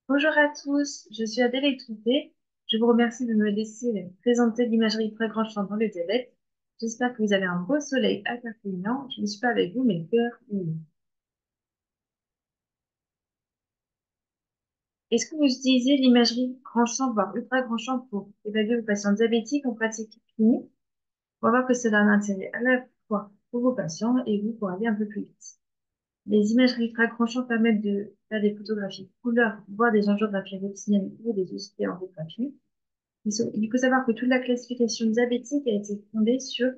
Bonjour à tous, je suis Adèle Troupé. Je vous remercie de me laisser présenter l'imagerie très grand champ dans le diabète. J'espère que vous avez un beau soleil à Perpignan. Je ne suis pas avec vous, mais le cœur y est. Est-ce que vous utilisez l'imagerie grand champ, voire ultra grand champ pour évaluer vos patients diabétiques en pratique clinique? On va voir que cela a un intérêt à la fois pour vos patients et vous pour aller un peu plus vite. Les imageries ultra grand champ permettent de faire des photographies couleur, voire des angiographies rétiniennes ou des OCT en photographie. Il faut savoir que toute la classification diabétique a été fondée sur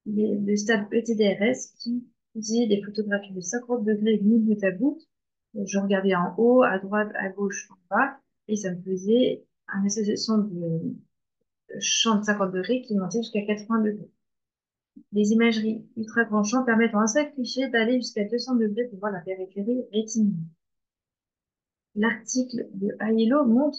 le stade ETDRS qui faisait des photographies de 50 degrés mis bout à bout. Je regardais en haut, à droite, à gauche, en bas, et ça me faisait une association de champ de 50 degrés qui montait jusqu'à 80 degrés. Les imageries ultra grand champ permettent en un seul cliché d'aller jusqu'à 200 degrés pour voir la périphérie rétinienne. L'article de Aiello montre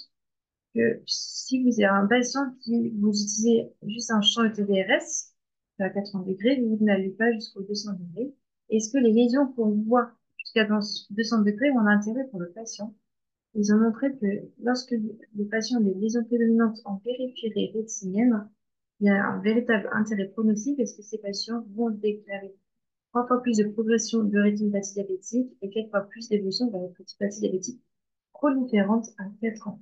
que si vous avez un patient qui vous utilisez juste un champ ETDRS à 80 degrés, vous n'allez pas jusqu'au 200 degrés. Est-ce que les lésions qu'on voit jusqu'à 200 degrés ont un intérêt pour le patient? Ils ont montré que lorsque le patient a des lésions prédominantes en périphérie rétinienne, il y a un véritable intérêt pronostic parce que ces patients vont déclarer 3 fois plus de progression de rétinopathie diabétique et 4 fois plus d'évolution vers la rétinopathie diabétique proliférante à 4 ans.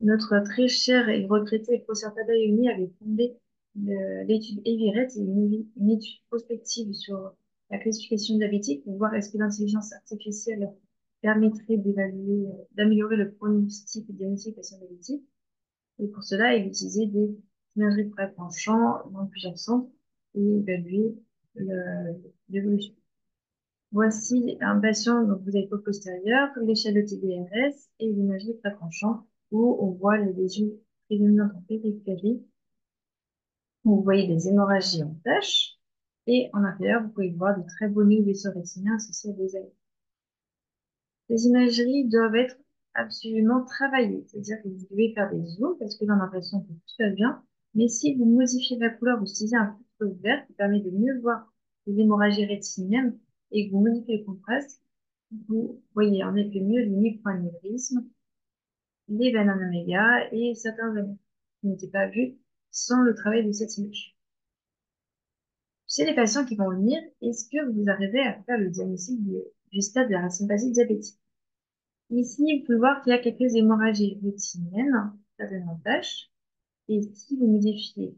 Notre très cher et regretté professeur Tadayoni avait fondé l'étude EVIRET, une étude prospective sur la classification diabétique pour voir est-ce que l'intelligence artificielle permettrait d'évaluer, d'améliorer le pronostic diagnostic patient diabétique. Et pour cela, il utilisait des imageries de près penchant dans plusieurs centres et évaluer l'évolution. Voici un patient, donc vous avez le postérieur, l'échelle de TDRS et l'imagerie très tranchant où on voit les lésions prédominantes en périphérie, où vous voyez des hémorragies en taches et en intérieur, vous pouvez voir de très beaux nœuds vaisseaux rétiniens associés à des ailes. Les imageries doivent être absolument travaillées, c'est-à-dire que vous devez faire des zooms parce que dans l'impression, tout va bien, mais si vous modifiez la couleur, vous utilisez un filtre vert qui permet de mieux voir les hémorragies rétiniennes et que vous modifiez le contraste, vous voyez en effet mieux les microanévrismes, les veines en oméga et certains veines qui n'étaient pas vus sans le travail de cette image. Chez les patients qui vont venir, est-ce que vous arrivez à faire le diagnostic du stade de la rétinopathie diabétique? Ici, vous pouvez voir qu'il y a quelques hémorragies rétiniennes, certainement taches, et si vous modifiez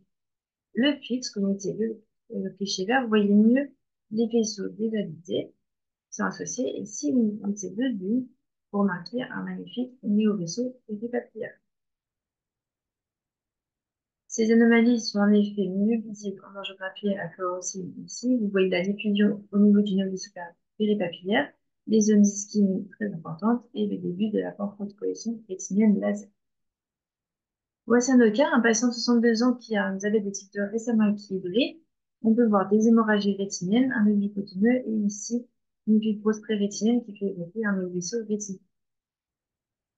le fixe, comme mettez le cliché vert, vous voyez mieux les vaisseaux dévalisés qui sont associés, et si vous mettez le but, vous remarquez un magnifique néo-vaisseau péripapillaire. Ces anomalies sont en effet mieux visibles en angiographie à fluoroscopie ici. Vous voyez la diffusion au niveau du nerf supérieur péripapillaire, les zones d'ischémie très importantes et le début de la photocollation rétinienne laser. Voici un autre cas, un patient de 62 ans qui a un diabète de type 2 récemment équilibré. On peut voir des hémorragies rétiniennes, un œil cotonneux et ici une fibrose prérétinienne qui fait évoquer un vaisseau rétinien.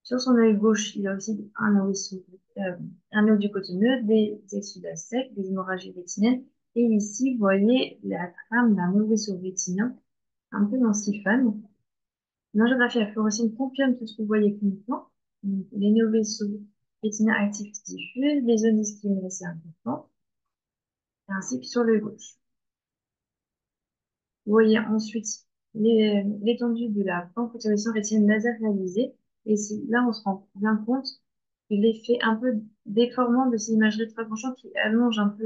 Sur son œil gauche, il a aussi un œil du cotonneux, des exsudations secs, des hémorragies rétiniennes. Et ici, vous voyez la trame d'un vaisseau rétinien, un peu dans siphone. L'angiographie à fluorescence confirme tout ce que vous voyez cliniquement. Donc, les néovaisseaux rétiniens actifs diffusent, les zones d'ischémie assez importantes, ainsi que sur l'œil gauche. Vous voyez ensuite l'étendue de la photocollation rétinienne laser réalisée. Et là, on se rend bien compte de l'effet un peu déformant de ces imageries très tranchantes qui allongent un peu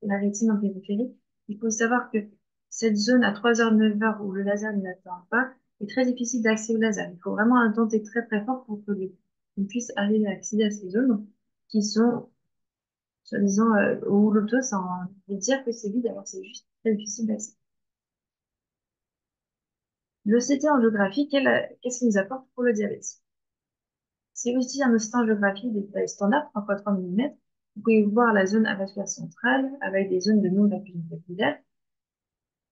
la rétine en périphérie. Il faut savoir que cette zone à 3h, 9h où le laser ne l'atteint pas est très difficile d'accès au laser. Il faut vraiment un tenter très très fort pour que on puisse arriver à accéder à ces zones qui sont, soi-disant, où l'auto, sans dire que c'est vide, alors c'est juste très difficile d'accès. L'OCT angiographique, qu'est-ce qu'il nous apporte pour le diabète? Si vous utilisez un OCT angiographique de taille standard, 3 x 3 mm, vous pouvez voir la zone avasculaire centrale avec des zones de non-perfusion capillaire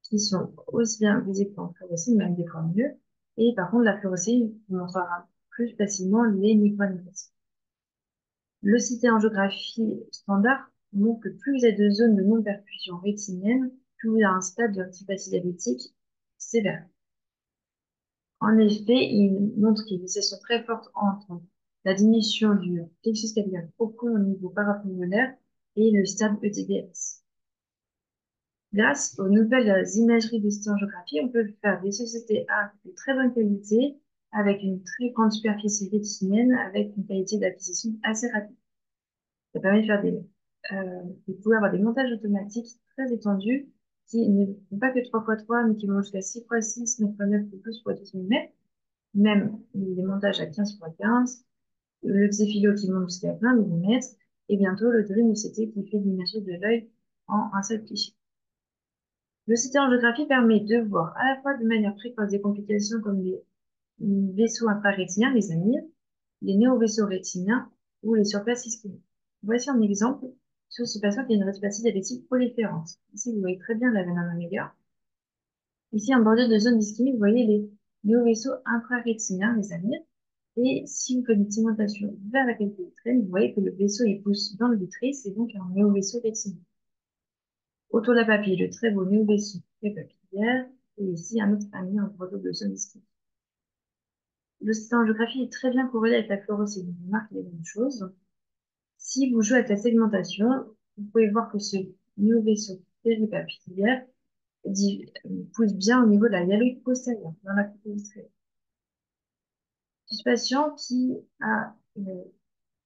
qui sont aussi bien visibles qu'en fluorescence, même des fois mieux. Et par contre, la fluorescence vous montrera plus facilement les microanévrismes. L'OCT angiographie standard montre que plus vous avez de zones de non-perfusion rétinienne, plus vous avez un stade de rétinopathie diabétique sévère. En effet, il montre qu'il y a une association très forte entre la diminution du plexus capillaire profond au niveau parapulmonaire et le stade ETDRS. Grâce aux nouvelles imageries d'historiographie, on peut faire des sociétés A de très bonne qualité, avec une très grande superficie rétinienne, avec une qualité d'acquisition assez rapide. Ça permet de faire vous pouvez avoir des montages automatiques très étendus qui ne font pas que 3x3, mais qui vont jusqu'à 6x6, 9x9 ou 12x12 mm. Même les montages à 15x15, le Xephilo qui monte jusqu'à 20 mm, et bientôt le Dream OCT qui fait l'imagerie de l'œil en un seul cliché. Le CT angiographie permet de voir à la fois de manière précoce des complications comme les vaisseaux infrarétiniens, les AMIR, les néovaisseaux rétiniens ou les surfaces ischémiques. Voici un exemple sur ce patient qui a une rétinopathie diabétique proliférante. Ici, vous voyez très bien la veine améliore. Ici, en bordure de zone d'ischémie, vous voyez les néovaisseaux infrarétiniens, les AMIR. Et si vous faites une segmentation vers la qualité vitrine, vous voyez que le vaisseau il pousse dans le vitré, c'est donc un néovaisseau rétinien. Autour de la papille, le très beau néovaisseau papillaire, et ici un autre ami en bordure de zone ischémique. L'ostéangiographie est très bien corrélée avec la fluorocine. On remarque les mêmes choses. Si vous jouez avec la segmentation, vous pouvez voir que ce néovaisseau péripapillaire pousse bien au niveau de la hyaloïde postérieure, dans la coupe vitrée. Ce patient qui a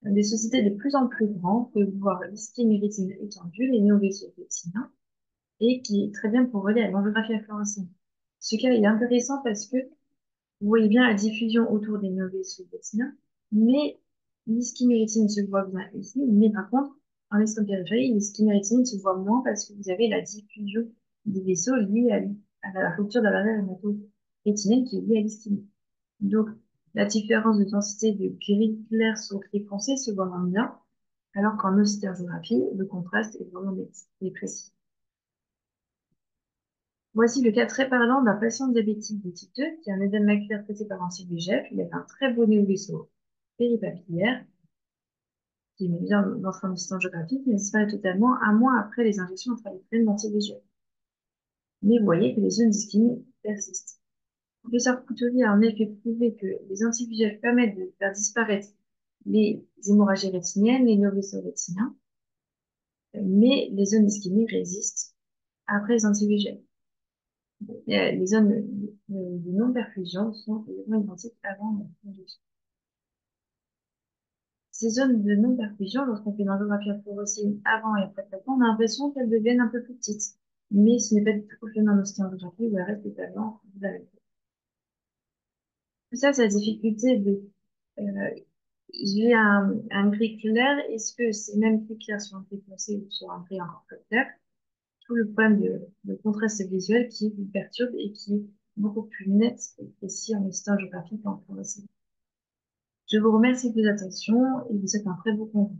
des sociétés de plus en plus grandes, vous pouvez voir l'ischémie rétinienne étendue, les néovaisseaux rétiniens, et qui est très bien corrélé à l'angiographie à fluorescence. Ce cas est intéressant parce que vous voyez bien la diffusion autour des néovaisseaux rétiniens, mais l'ischémie rétinienne se voit bien ici, mais par contre, en extrême périphérie, l'ischémie rétinienne se voit moins parce que vous avez la diffusion des vaisseaux liés à la rupture de la barrière hémato-rétinienne qui est liée à l'ischémie. Donc, la différence de densité de gris clair sur gris foncé se voit moins bien, alors qu'en ostéographie, le contraste est vraiment net et précis. Voici le cas très parlant d'un patient diabétique de type 2 qui a un édème maculaire traité par un CBGF. Il avait un très beau néovaisseau péripapillaire qui met bien dans son angiographie, qui a disparu totalement un mois après les injections intra-utérines d'anti-VEGF. Mais vous voyez que les zones d'ischémie persistent. Le professeur Couturier a en effet prouvé que les anti-VEGF permettent de faire disparaître les hémorragies rétiniennes, les néovaisseaux rétiniens, mais les zones d'ischémie résistent après les anti-VEGF. Les zones de non-perfusion sont également identiques avant l'injection. Ces zones de non-perfusion, lorsqu'on fait une angiographie à fluorocine avant et après traitement, on a l'impression qu'elles deviennent un peu plus petites. Mais ce n'est pas du tout le phénomène en ostéoangiographie où elles restent totalement avec. Tout ça, c'est la difficulté de j'ai un gris clair. Est-ce que ces mêmes gris clairs sur un gris foncé ou sur un gris encore plus clair? Tout le problème de contraste visuel qui vous perturbe et qui est beaucoup plus net et précis en ostéographie qu'en fluorescence. Je vous remercie de votre attention et vous souhaite un très beau concours.